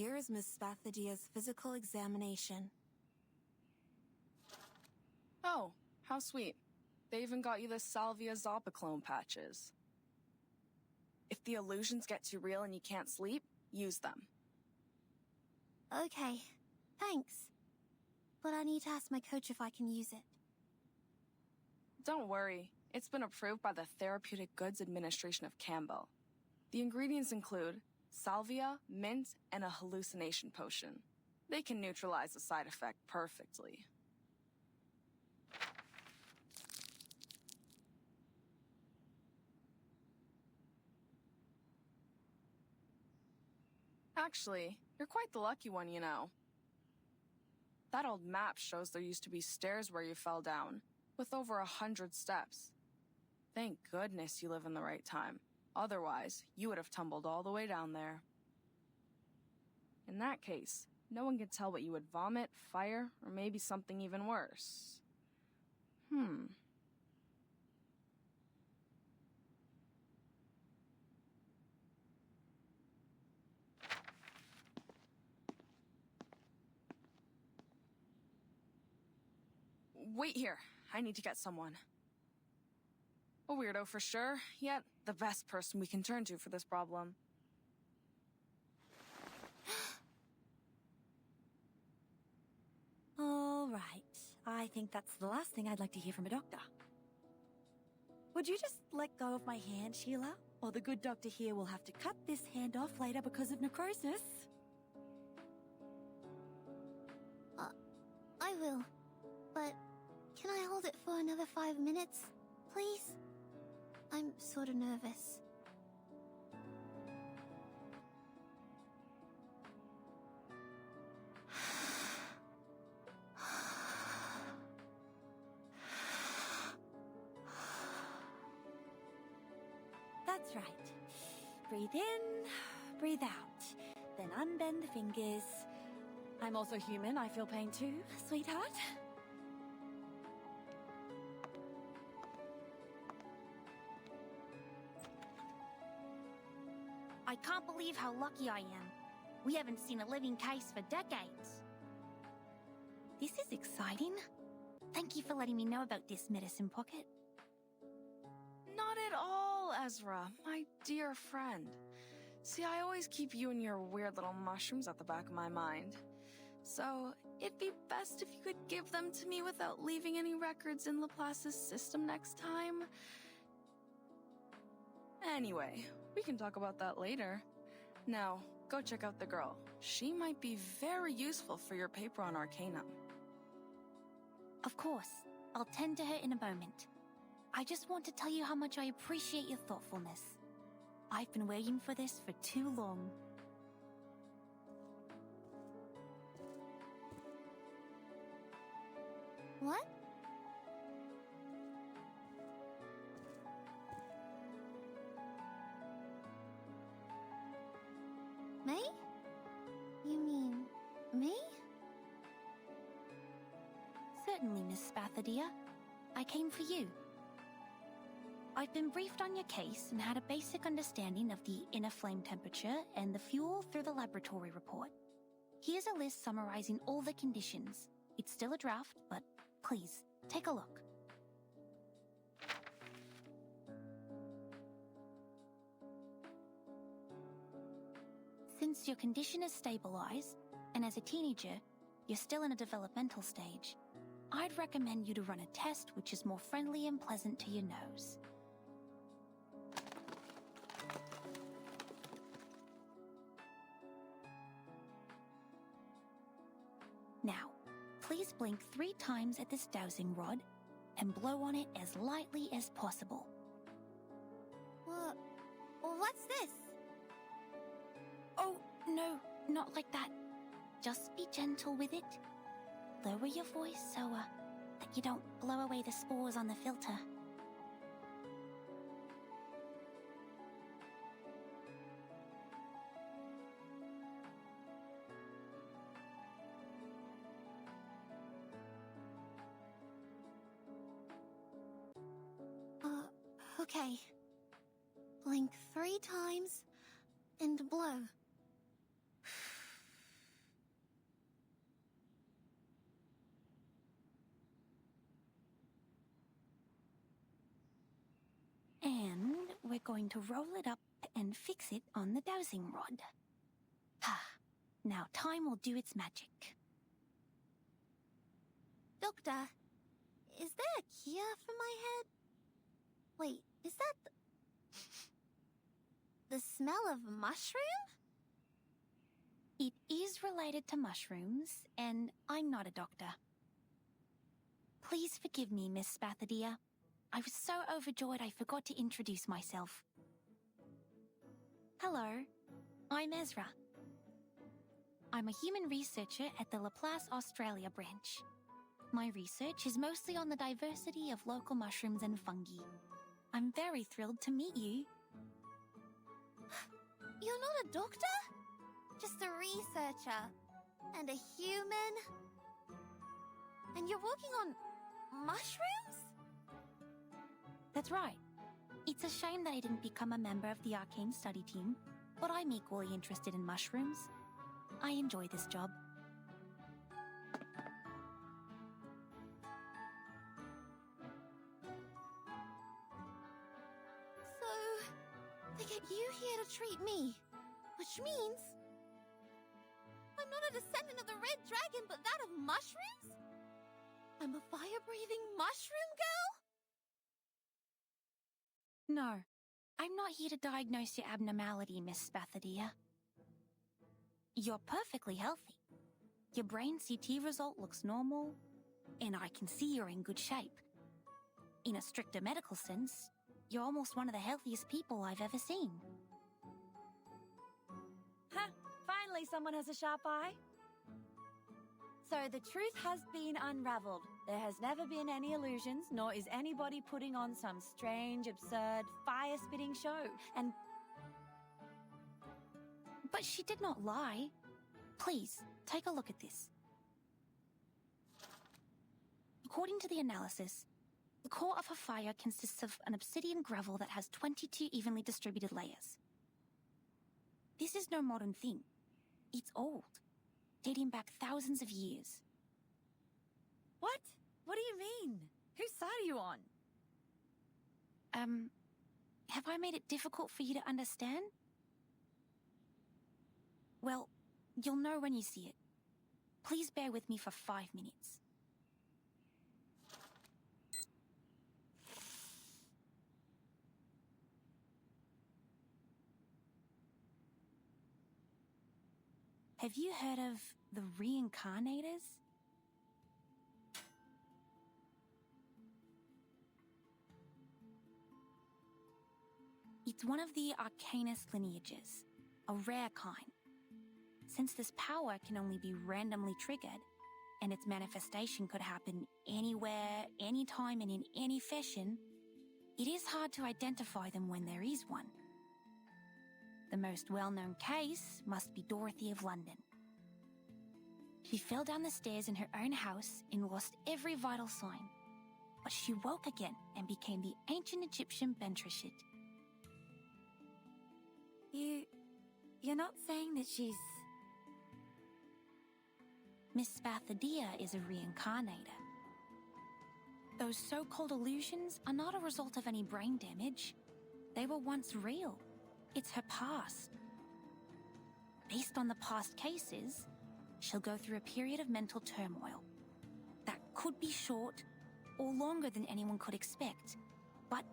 Here is Miss Spathadia's physical examination. Oh, how sweet. They even got you the Salvia Zopiclone patches. If the illusions get too real and you can't sleep, use them. Okay, thanks. But I need to ask my coach if I can use it. Don't worry, it's been approved by the Therapeutic Goods Administration of Campbell. The ingredients include salvia, mint, and a hallucination potion. They can neutralize the side effect perfectly. Actually, you're quite the lucky one, you know. That old map shows there used to be stairs where you fell down, with over 100 steps. Thank goodness you live in the right time. Otherwise, you would have tumbled all the way down there. In that case, no one could tell what you would vomit, fire, or maybe something even worse. Wait here. I need to get someone. A weirdo for sure, yet the best person we can turn to for this problem. All right. I think that's the last thing I'd like to hear from a doctor. Would you just let go of my hand, Sheila? Or the good doctor here will have to cut this hand off later because of necrosis. I will. But can I hold it for another 5 minutes, please? I'm sort of nervous. That's right. Breathe in, breathe out. Then unbend the fingers. I'm also human, I feel pain too, sweetheart. I can't believe how lucky I am. We haven't seen a living case for decades. This is exciting. Thank you for letting me know about this medicine pocket. Not at all, Ezra, my dear friend. See, I always keep you and your weird little mushrooms at the back of my mind. So, it'd be best if you could give them to me without leaving any records in Laplace's system next time. Anyway, we can talk about that later. Now, go check out the girl. She might be very useful for your paper on Arcanum. Of course. I'll tend to her in a moment. I just want to tell you how much I appreciate your thoughtfulness. I've been waiting for this for too long. What? May? You mean me? Certainly, Miss Spathadia. I came for you. I've been briefed on your case and had a basic understanding of the inner flame temperature and the fuel through the laboratory report. Here's a list summarizing all the conditions. It's still a draft, but please, take a look. Since your condition is stabilized, and as a teenager, you're still in a developmental stage, I'd recommend you to run a test which is more friendly and pleasant to your nose. Now, please blink 3 times at this dowsing rod and blow on it as lightly as possible. What's this? Oh, no, not like that. Just be gentle with it. Lower your voice so, that you don't blow away the spores on the filter. Okay. Blink 3 times and blow. going to roll it up and fix it on the dowsing rod. Now time will do its magic. Doctor, is there a cure for my head? Wait, is that the smell of mushroom? It is related to mushrooms, and I'm not a doctor. Please forgive me, Miss Spathadia. I was so overjoyed I forgot to introduce myself. Hello, I'm Ezra. I'm a human researcher at the Laplace Australia branch. My research is mostly on the diversity of local mushrooms and fungi. I'm very thrilled to meet you. You're not a doctor? Just a researcher. And a human? And you're working on mushrooms? That's right. It's a shame that I didn't become a member of the Arcane Study Team, but I'm equally interested in mushrooms. I enjoy this job. So, they get you here to treat me, which means I'm not a descendant of the Red Dragon, but that of mushrooms? I'm a fire-breathing mushroom girl? No, I'm not here to diagnose your abnormality, Miss Spathadia. You're perfectly healthy. Your brain CT result looks normal, and I can see you're in good shape. In a stricter medical sense, you're almost one of the healthiest people I've ever seen. Ha! Finally someone has a sharp eye. So the truth has been unraveled. There has never been any illusions, nor is anybody putting on some strange, absurd, fire-spitting show. And But she did not lie. Please, take a look at this. According to the analysis, the core of her fire consists of an obsidian gravel that has 22 evenly distributed layers. This is no modern thing. It's old, dating back thousands of years. what? What do you mean? Whose side are you on? Have I made it difficult for you to understand? Well, you'll know when you see it. Please bear with me for 5 minutes. Have you heard of the reincarnators? It's one of the Arcanist lineages, a rare kind. Since this power can only be randomly triggered, and its manifestation could happen anywhere, anytime, and in any fashion, it is hard to identify them when there is one. The most well-known case must be Dorothy of London. She fell down the stairs in her own house and lost every vital sign, but she woke again and became the ancient Egyptian Bentreshit. You're not saying that she's... Miss Spathadia is a reincarnator. Those so-called illusions are not a result of any brain damage. They were once real. It's her past. Based on the past cases, she'll go through a period of mental turmoil. That could be short or longer than anyone could expect, but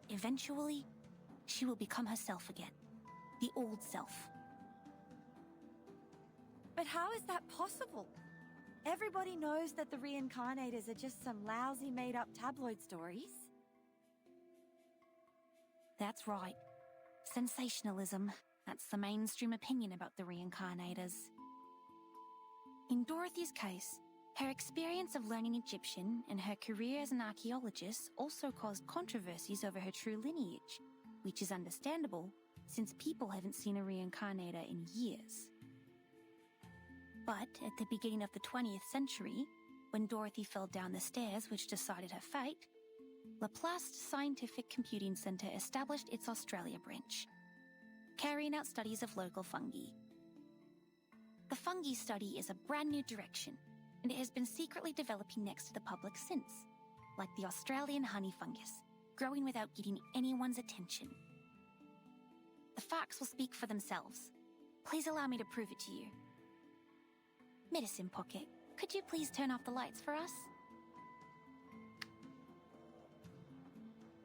eventually, she will become herself again. The old self. But how is that possible? Everybody knows that the reincarnators are just some lousy made-up tabloid stories. That's right. Sensationalism. That's the mainstream opinion about the reincarnators. In Dorothy's case, her experience of learning Egyptian and her career as an archaeologist also caused controversies over her true lineage, which is understandable since people haven't seen a reincarnator in years. But at the beginning of the 20th century, when Dorothy fell down the stairs which decided her fate, Laplace Scientific Computing Centre established its Australia branch, carrying out studies of local fungi. The fungi study is a brand new direction, and it has been secretly developing next to the public since, like the Australian honey fungus, growing without getting anyone's attention. The facts will speak for themselves. Please allow me to prove it to you. Medicine Pocket, could you please turn off the lights for us?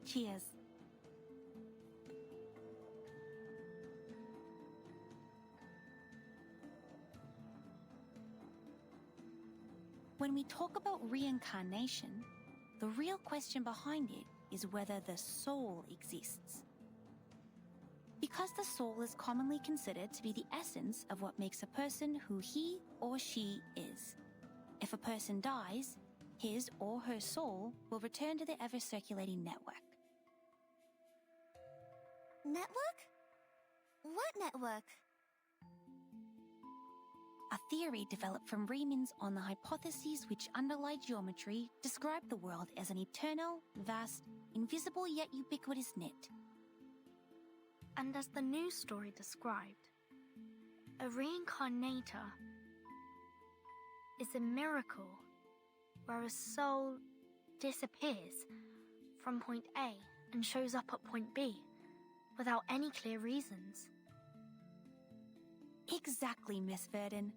Cheers. When we talk about reincarnation, the real question behind it is whether the soul exists. Because the soul is commonly considered to be the essence of what makes a person who he or she is. If a person dies, his or her soul will return to the ever-circulating network. Network? What network? A theory developed from remins on the hypotheses which underlie geometry describe the world as an eternal, vast, invisible yet ubiquitous net. And as the news story described, a reincarnator is a miracle where a soul disappears from point A and shows up at point B without any clear reasons. Exactly, Miss Verdon.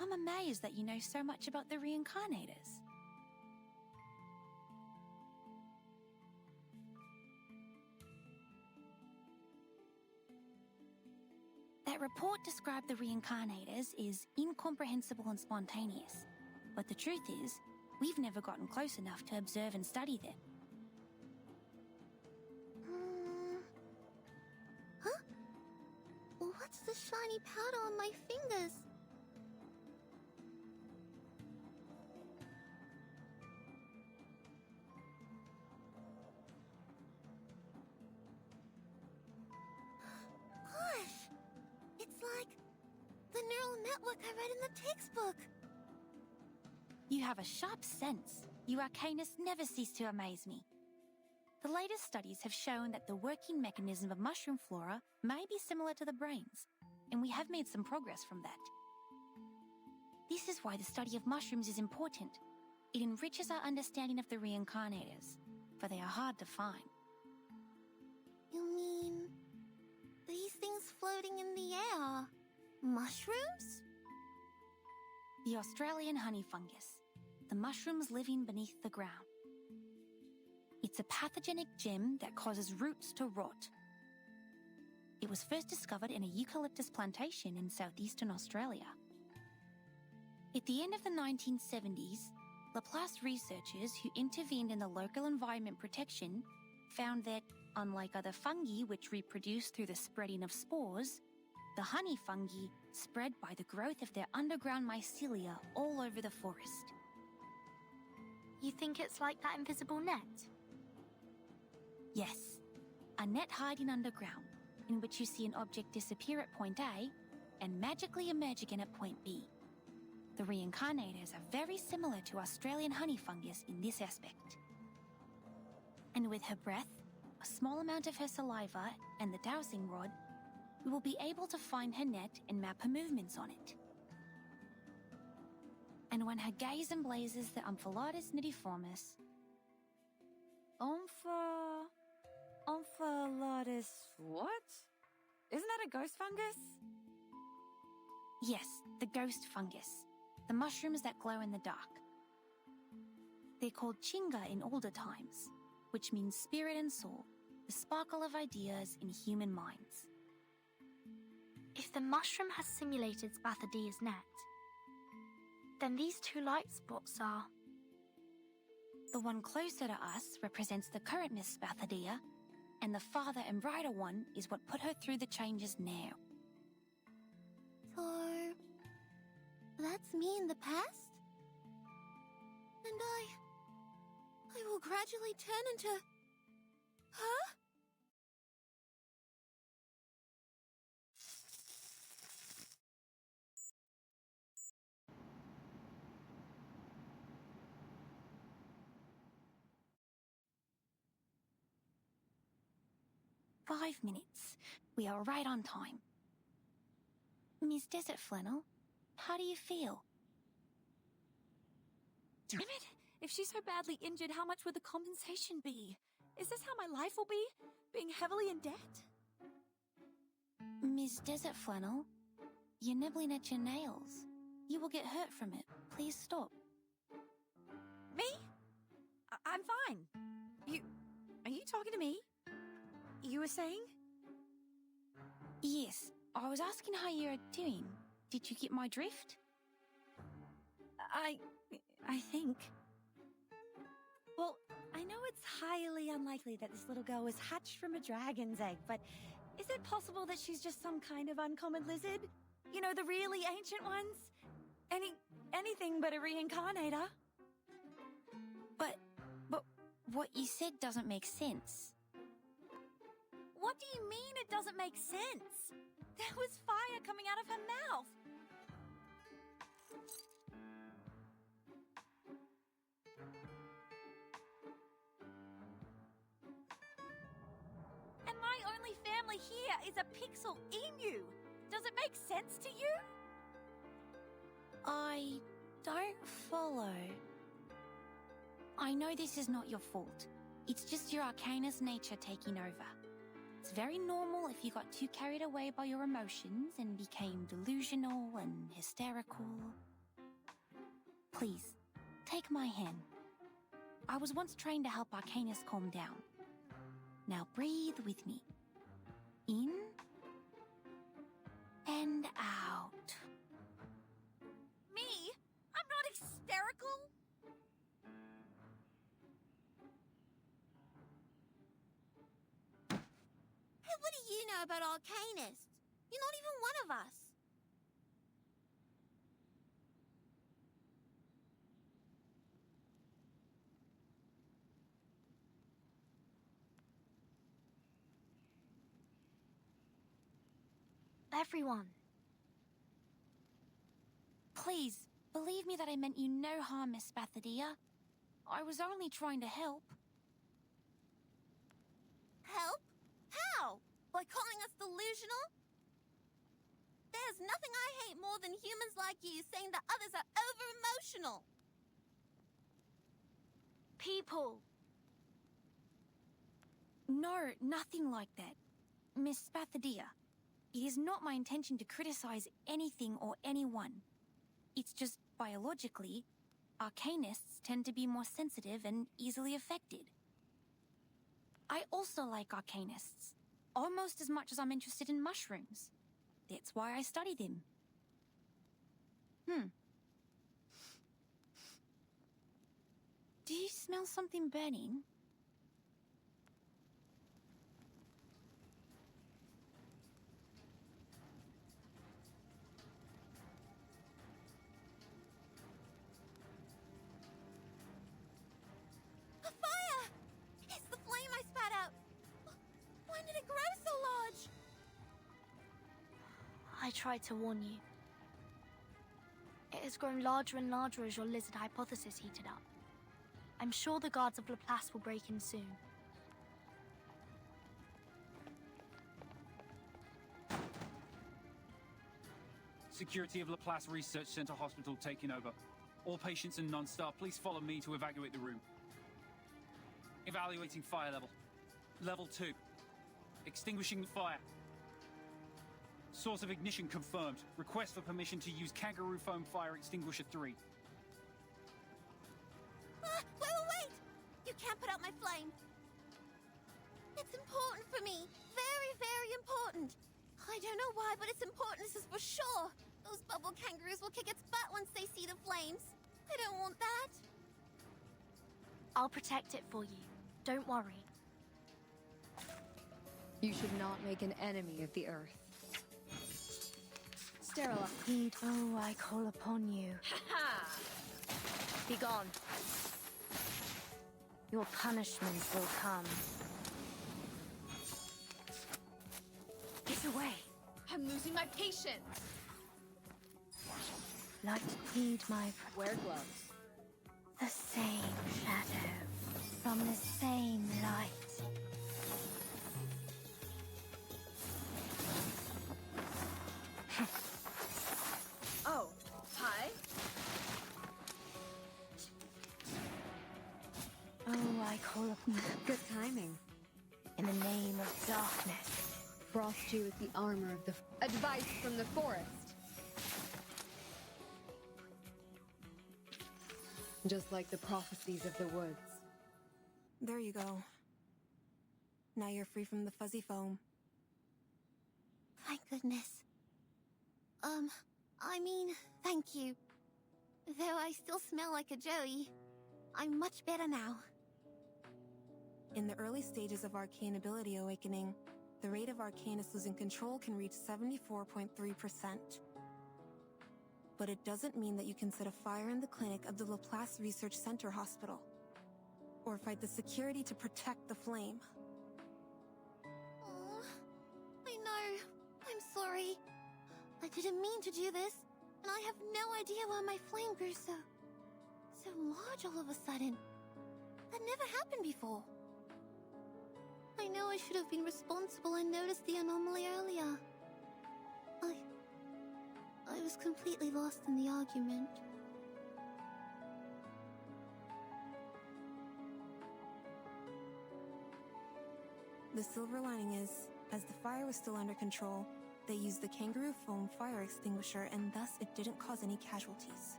I'm amazed that you know so much about the reincarnators. That report described the reincarnators is incomprehensible and spontaneous. But the truth is, we've never gotten close enough to observe and study them. Huh? What's the shiny powder on my fingers? Gosh! It's like the neural network I read in the textbook. You have a sharp sense. You arcanists never cease to amaze me. The latest studies have shown that the working mechanism of mushroom flora may be similar to the brain's, and we have made some progress from that. This is why the study of mushrooms is important. It enriches our understanding of the reincarnators, for they are hard to find. You mean these things floating in the air? Mushrooms? The Australian honey fungus, the mushrooms living beneath the ground. It's a pathogenic gem that causes roots to rot. It was first discovered in a eucalyptus plantation in southeastern Australia. At the end of the 1970s, Laplace researchers who intervened in the local environment protection found that, unlike other fungi which reproduce through the spreading of spores, the honey fungi spread by the growth of their underground mycelia all over the forest. You think it's like that invisible net? Yes, a net hiding underground, in which you see an object disappear at point A and magically emerge again at point B. The reincarnators are very similar to Australian honey fungus in this aspect. And with her breath, a small amount of her saliva, and the dowsing rod, we will be able to find her net and map her movements on it. And when her gaze emblazes the Omphalotus nidiformis, Omphalotus what? Isn't that a ghost fungus? yes, the ghost fungus, the mushrooms that glow in the dark. They're called Chinga in older times, which means spirit and soul, the sparkle of ideas in human minds. If the mushroom has simulated Spathadia's net, then these two light spots are... The one closer to us represents the current Miss Spathadia, and the farther and brighter one is what put her through the changes now. So, that's me in the past? And I will gradually turn into... Huh? "5 minutes. We are right on time. Miss Desert Flannel, how do you feel?" Damn it! If she's so badly injured, how much would the compensation be? Is this how my life will be? Being heavily in debt? Miss Desert Flannel, you're nibbling at your nails. You will get hurt from it. Please stop. Me? I'm fine. Are you talking to me? You were saying? Yes, I was asking how you're doing. Did you get my drift? I think. Well, I know it's highly unlikely that this little girl was hatched from a dragon's egg, but is it possible that she's just some kind of uncommon lizard? You know, the really ancient ones? Anything but a reincarnator. But what you said doesn't make sense. What do you mean it doesn't make sense? There was fire coming out of her mouth. And my only family here is a pixel emu. Does it make sense to you? I don't follow. I know this is not your fault. It's just your Arcanist nature taking over. It's very normal if you got too carried away by your emotions and became delusional and hysterical. Please, take my hand. I was once trained to help Arcanists calm down. Now breathe with me. In and out. Me? I'm not hysterical. Hey, what do you know about Arcanists? You're not even one of us. Everyone. Please, believe me that I meant you no harm, Miss Spathadia. I was only trying to help. Help? How? By calling us delusional? There's nothing I hate more than humans like you saying that others are over-emotional. People. No, nothing like that. Miss Spathadia, it is not my intention to criticize anything or anyone. It's just biologically, Arcanists tend to be more sensitive and easily affected. I also like Arcanists, almost as much as I'm interested in mushrooms. That's why I study them. Do you smell something burning? A fire! It's the flame I spat out. When did it grow so large? I tried to warn you. It has grown larger and larger as your lizard hypothesis heated up. I'm sure the guards of Laplace will break in soon. Security of Laplace Research Center Hospital taking over. All patients and non-staff, please follow me to evacuate the room. Evaluating fire level. Level 2. Extinguishing the fire. Source of ignition confirmed. Request for permission to use Kangaroo Foam Fire Extinguisher 3. Wait! You can't put out my flame. It's important for me. Very, very important. I don't know why, but it's important, this is for sure. Those bubble kangaroos will kick its butt once they see the flames. I don't want that. I'll protect it for you. Don't worry. You should not make an enemy of the Earth. Sterilize. Heed, oh, I call upon you. Be gone. Your punishment will come. Get away. I'm losing my patience. Light, heed my... Wear gloves. The same shadow, from the same light. Oh, hi. Oh, I call upon Good timing. in the name of darkness. frost you with the armor of the... Advice from the forest! Just like the prophecies of the woods. There you go. Now you're free from the fuzzy foam. Thank goodness. Thank you. Though I still smell like a Joey, I'm much better now. In the early stages of arcane ability awakening, the rate of Arcanus losing control can reach 74.3%. But it doesn't mean that you can set a fire in the clinic of the Laplace Research Center Hospital, or fight the security to protect the flame. Oh, I know. I'm sorry. I didn't mean to do this, and I have no idea why my flame grew so large all of a sudden. That never happened before. I know I should have been responsible and noticed the anomaly earlier. I was completely lost in the argument. The silver lining is, as the fire was still under control, they used the kangaroo foam fire extinguisher and thus it didn't cause any casualties.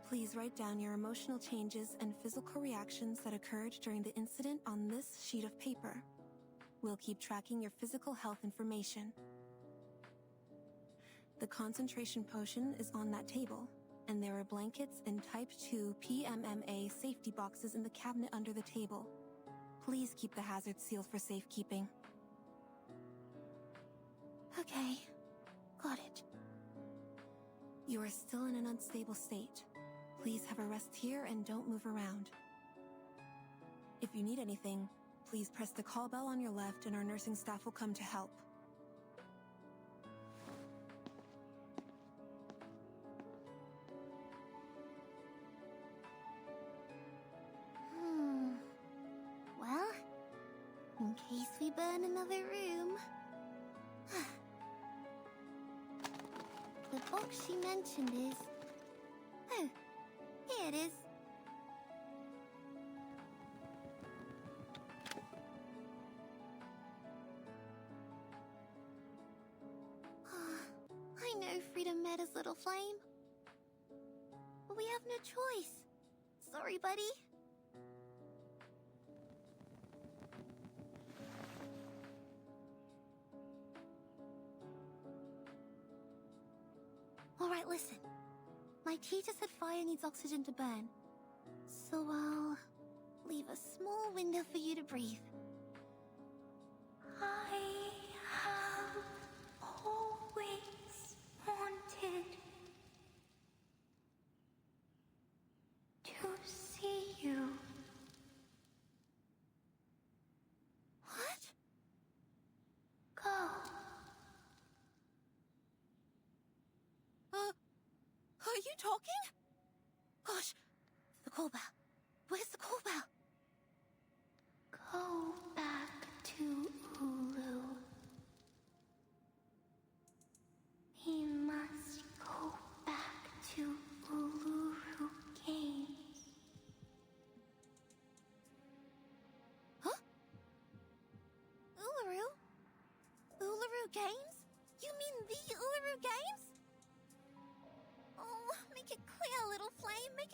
Please write down your emotional changes and physical reactions that occurred during the incident on this sheet of paper. We'll keep tracking your physical health information. The concentration potion is on that table, and there are blankets and Type 2 PMMA safety boxes in the cabinet under the table. Please keep the hazard sealed for safekeeping. Okay, got it. You are still in an unstable state. Please have a rest here and don't move around. If you need anything, please press the call bell on your left and our nursing staff will come to help. Well, in case we burn another room... The box she mentioned is... Oh, here it is. I know Freedom Meta's little flame. But we have no choice. Sorry, buddy. Alright, listen. My teacher said fire needs oxygen to burn. So I'll leave a small window for you to breathe. I have always wanted to see you. What? Go. Are you talking? Gosh, the call bell. Where's the call bell? Go back to Ulu. We must go back to Uluru Games. Huh? Uluru? Uluru Games? You mean the Uluru Games? Oh, make it clear, little flame. Make